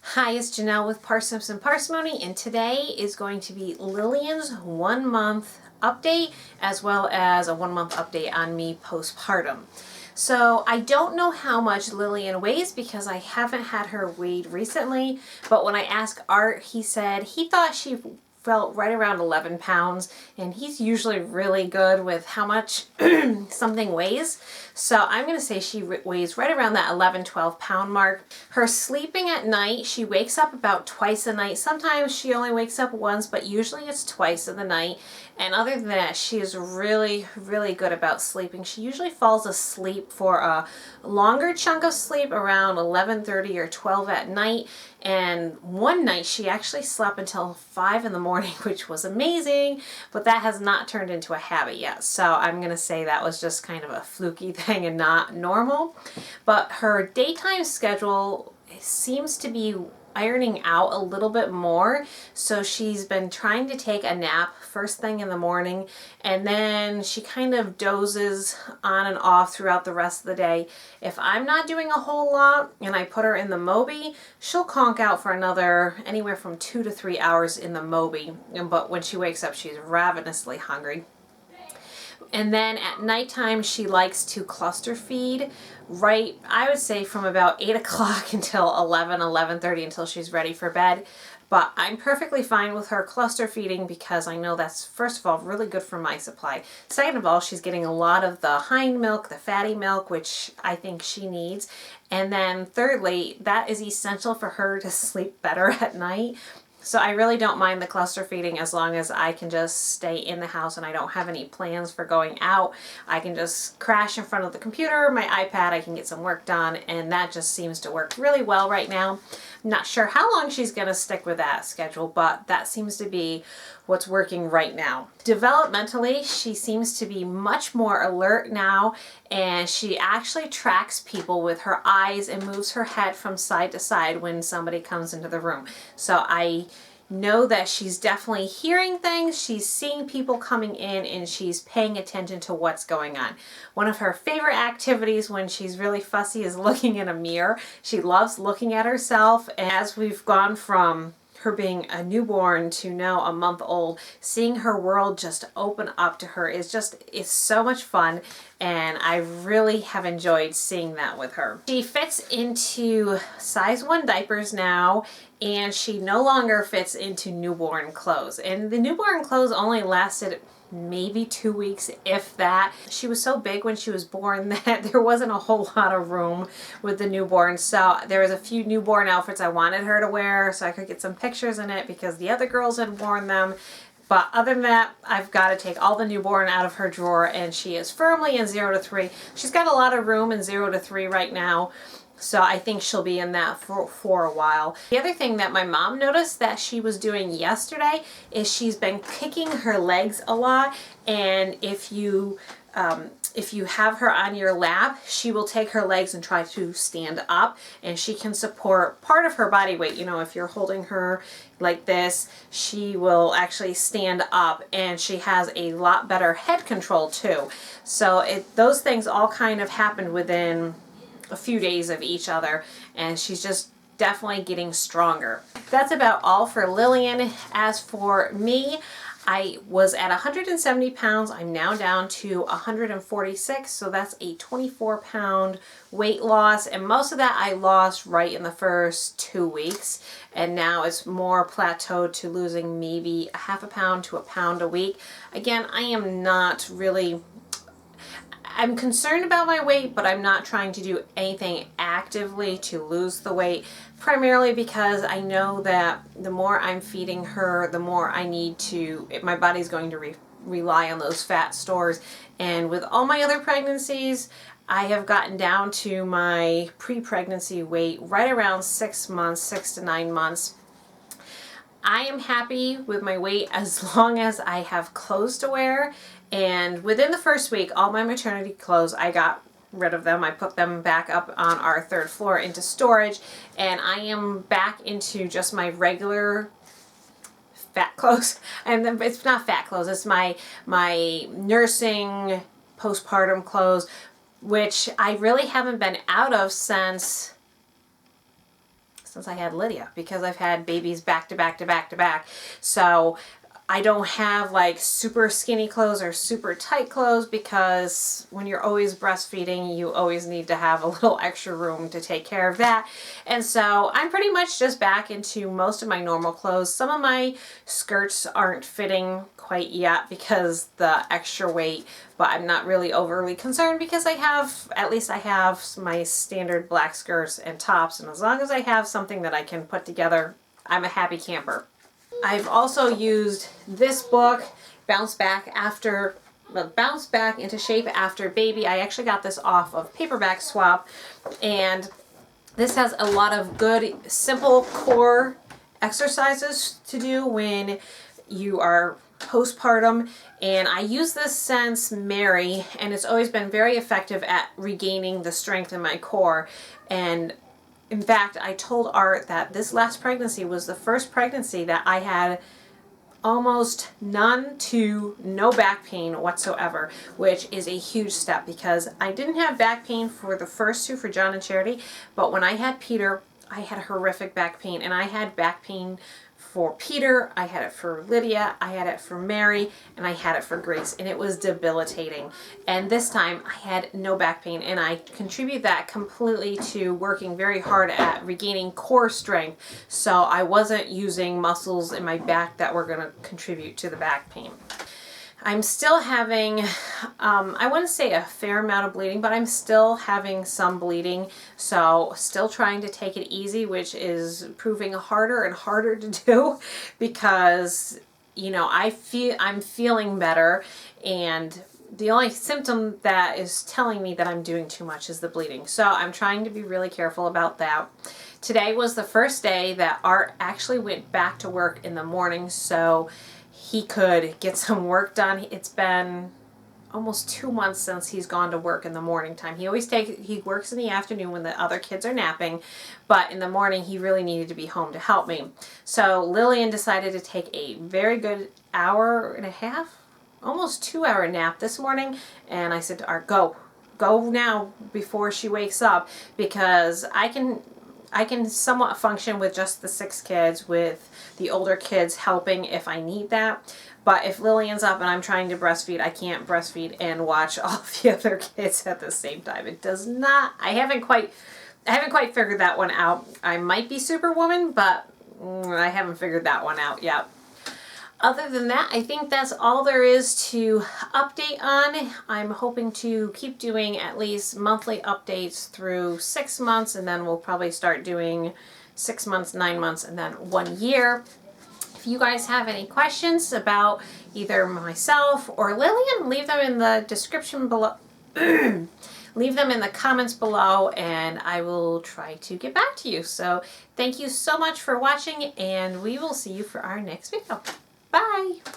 Hi, it's Janelle with Parsnips and Parsimony, and today is going to be Lillian's 1 month update as well as a 1 month update on me postpartum. So I don't know how much Lillian weighs because I haven't had her weighed recently, but when I asked Art, he said he thought she felt right around 11 pounds, and he's usually really good with how much something weighs. So I'm going to say she weighs right around that 11-12 pound mark. Her sleeping at night, she wakes up about twice a night. Sometimes she only wakes up once, but usually it's twice in the night. And other than that, she is really, really good about sleeping. She usually falls asleep for a longer chunk of sleep around 11:30 or 12 at night. And one night she actually slept until 5 in the morning, which was amazing, but that has not turned into a habit yet. So I'm going to say that was just kind of a fluky thing and not normal. But her daytime schedule seems to be ironing out a little bit more. So she's been trying to take a nap first thing in the morning, and then she kind of dozes on and off throughout the rest of the day. If I'm not doing a whole lot and I put her in the Moby, she'll conk out for another anywhere from 2 to 3 hours in the Moby. But when she wakes up, she's ravenously hungry. And then at nighttime, she likes to cluster feed right, I would say from about 8 o'clock until 11:30 until she's ready for bed. But I'm perfectly fine with her cluster feeding because I know that's, first of all, really good for my supply. Second of all, she's getting a lot of the hind milk, the fatty milk, which I think she needs. And then thirdly, that is essential for her to sleep better at night. So I really don't mind the cluster feeding as long as I can just stay in the house and I don't have any plans for going out. I can just crash in front of the computer, my iPad, I can get some work done, and that just seems to work really well right now. I'm not sure how long she's going to stick with that schedule, but that seems to be what's working right now. Developmentally, she seems to be much more alert now, and she actually tracks people with her eyes and moves her head from side to side when somebody comes into the room. So I know that she's definitely hearing things, she's seeing people coming in, and she's paying attention to what's going on. One of her favorite activities when she's really fussy is looking in a mirror. She loves looking at herself, and as we've gone from her being a newborn to now a month old, seeing her world just open up to her is so much fun, and I really have enjoyed seeing that with her. She fits into size 1 diapers now, and she no longer fits into newborn clothes. And the newborn clothes only lasted maybe 2 weeks, if that. She was so big when she was born that there wasn't a whole lot of room with the newborn. So there was a few newborn outfits I wanted her to wear so I could get some pictures in it because the other girls had worn them. But other than that, I've got to take all the newborn out of her drawer, and she is firmly in 0 to 3. She's got a lot of room in 0 to 3 right now. So I think she'll be in that for a while. The other thing that my mom noticed that she was doing yesterday is she's been kicking her legs a lot, and if you have her on your lap, she will take her legs and try to stand up, and she can support part of her body weight. You know, if you're holding her like this, she will actually stand up, and she has a lot better head control too. So those things all kind of happened within a few days of each other, and she's just definitely getting stronger. That's about all for Lillian. As for me, I was at 170 pounds. I'm now down to 146, so that's a 24-pound weight loss, and most of that I lost right in the first 2 weeks, and now it's more plateaued to losing maybe a half a pound to a pound a week. Again, I am not really, I'm concerned about my weight, but I'm not trying to do anything actively to lose the weight, primarily because I know that the more I'm feeding her, the more I need to, my body's going to rely on those fat stores. And with all my other pregnancies, I have gotten down to my pre-pregnancy weight right around 6 months, 6 to 9 months. I am happy with my weight as long as I have clothes to wear. And within the first week, all my maternity clothes, I got rid of them. I put them back up on our 3rd floor into storage, and I am back into just my regular fat clothes. And it's not fat clothes, it's my nursing postpartum clothes, which I really haven't been out of since since I had Lydia, because I've had babies back to back to back to back. So I don't have like super skinny clothes or super tight clothes, because when you're always breastfeeding, you always need to have a little extra room to take care of that. And so I'm pretty much just back into most of my normal clothes. Some of my skirts aren't fitting quite yet because the extra weight, but I'm not really overly concerned because at least I have my standard black skirts and tops. And as long as I have something that I can put together, I'm a happy camper. I've also used this book, Bounce Back into Shape After Baby. I actually got this off of Paperback Swap, and this has a lot of good, simple core exercises to do when you are postpartum. And I use this since Mary, and it's always been very effective at regaining the strength in my core. And in fact, I told Art that this last pregnancy was the first pregnancy that I had almost none to no back pain whatsoever, which is a huge step, because I didn't have back pain for the first two, for John and Charity, but when I had Peter, I had horrific back pain. And I had back pain for Peter, I had it for Lydia, I had it for Mary, and I had it for Grace, and it was debilitating. And this time I had no back pain, and I contribute that completely to working very hard at regaining core strength, so I wasn't using muscles in my back that were going to contribute to the back pain. I'm still having, I wouldn't say a fair amount of bleeding, but I'm still having some bleeding. So still trying to take it easy, which is proving harder and harder to do, because, you know, I'm feeling better, and the only symptom that is telling me that I'm doing too much is the bleeding. So I'm trying to be really careful about that. Today was the first day that Art actually went back to work in the morning, so he could get some work done. It's been almost 2 months since he's gone to work in the morning time. He works in the afternoon when the other kids are napping, but in the morning he really needed to be home to help me. So Lillian decided to take a very good hour and a half, almost 2-hour nap this morning, and I said to Art, go now before she wakes up, because I can somewhat function with just the 6 kids, with the older kids helping if I need that. But if Lillian's up and I'm trying to breastfeed, I can't breastfeed and watch all of the other kids at the same time. It does not, I haven't quite figured that one out. I might be Superwoman, but I haven't figured that one out yet. Other than that, I think that's all there is to update on. I'm hoping to keep doing at least monthly updates through 6 months, and then we'll probably start doing 6 months, 9 months, and then 1 year. If you guys have any questions about either myself or Lillian, leave them in the description below. Leave them in the comments below, and I will try to get back to you. So thank you so much for watching, and we will see you for our next video. Bye!